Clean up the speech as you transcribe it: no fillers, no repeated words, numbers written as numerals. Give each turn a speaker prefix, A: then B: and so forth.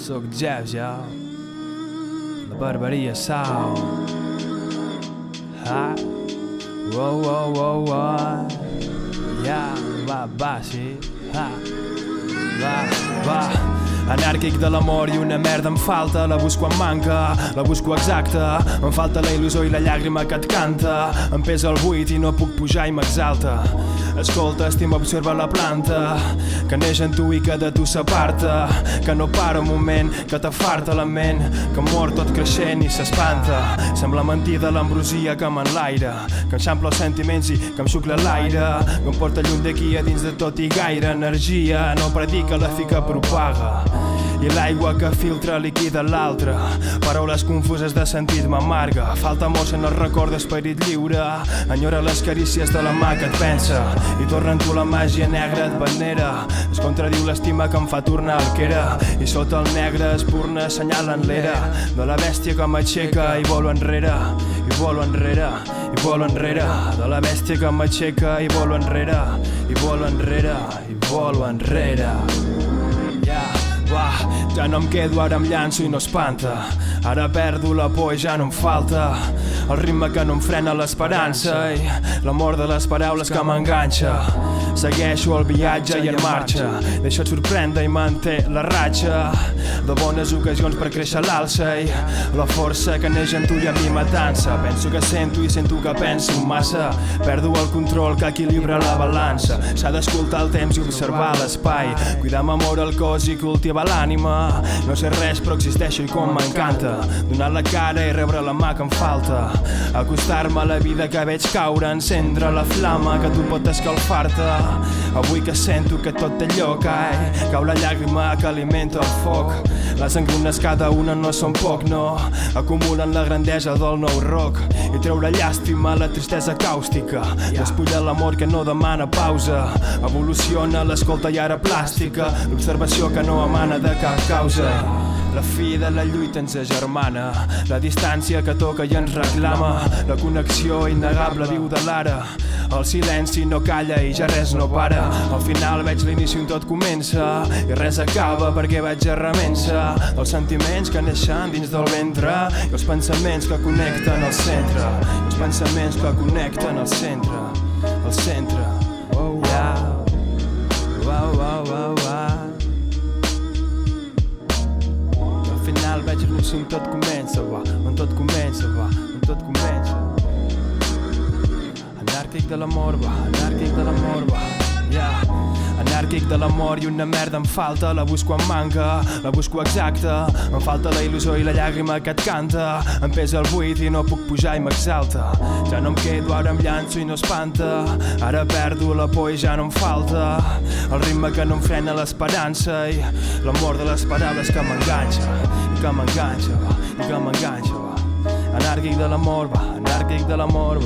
A: Soc Jeff, ja. La barberia Sound. Ah. Wow, wow, wow, wow. Ja, va, sí. Ah. Va. Anàrquic de l'amor i una merda em falta. La busco en manca, la busco exacta. Em falta la il·lusió i la llàgrima que et canta. Em pesa el buit i no puc pujar i m'exalta. Escolta, estima, observa la planta que neix en tu i que de tu s'aparta, que no para un moment, que t'afarta la ment, que mor tot creixent i s'espanta. Sembla mentida l'ambrosia que m'enlaira, que enxampla els sentiments i que em xucla l'aire, que em porta lluny d'aquí a dins de tot i gaire energia. No predica, la fica propaga, i l'aigua que filtra liquida l'altra. Paraules confuses de sentit m'amarga. Falta amor si no es recorda esperit lliure. Enyora les carícies de la mà que et pensa i torna en tu la màgia negra et venera. Es contradiu l'estima que em fa tornar el que era, i sota el negre espurna assenyalen l'era de la bèstia que m'aixeca i volo enrere, i volo enrere, i volo enrere. De la bèstia que m'aixeca i volo enrere, i volo enrere, i volo enrere. Ja no em quedo, ara em llanço i no espanta. Ara perdo la por i ja no em falta el ritme que no em frena l'esperança i l'amor de les paraules que m'enganxa. Segueixo el viatge i en marxa, deixa't sorprendre i manté la ratxa de bones ocasions per créixer l'alça i la força que neix en tu i a mi m'atansa. Penso que sento i sento que penso massa, perdo el control que equilibra la balança. S'ha d'escoltar el temps i observar l'espai, cuidar amb amor el cos i cultivar l'ànima. No sé res però existeixo i com m'encanta donar la cara i rebre la mà que em falta, acostar-me a la vida que veig caure, encendre la flama que tu pot escalfar-te. Avui que sento que tot té lloc, cau la llàgrima que alimenta el foc. Les engrunes cada una no són poc, no, acumulen la grandesa del nou rock i treure llàstima la tristesa càustica. Despulla l'amor que no demana pausa, evoluciona l'escolta i ara plàstica, l'observació que no emana de cap causa. La fi de la lluita ens agermana, la distància que toca i ens reclama, la connexió innegable viu de l'ara. El silenci no calla i ja res no para. Al final veig l'inici on tot comença i res acaba perquè vaig a remensa els sentiments que neixen dins del ventre i els pensaments que connecten al centre, i els pensaments que connecten al centre, al centre. Al final veig l'inici on tot comença, on tot comença, on tot comença. Anàrquic de l'amor, anàrquic de l'amor, anàrquic de l'amor i una merda em falta. La busco en manca, la busco exacta. Em falta la il·lusió i la llàgrima que et canta. Em pesa el buit i no puc pujar i m'exalta. Ja no em quedo, ara em llanço i no espanta. Ara perdo la por i ja no em falta el ritme que no em frena l'esperança i l'amor de les paraules que m'enganxa, i que m'enganxa, i que m'enganxa. Anàrquic de l'amor, anàrquic de l'amor,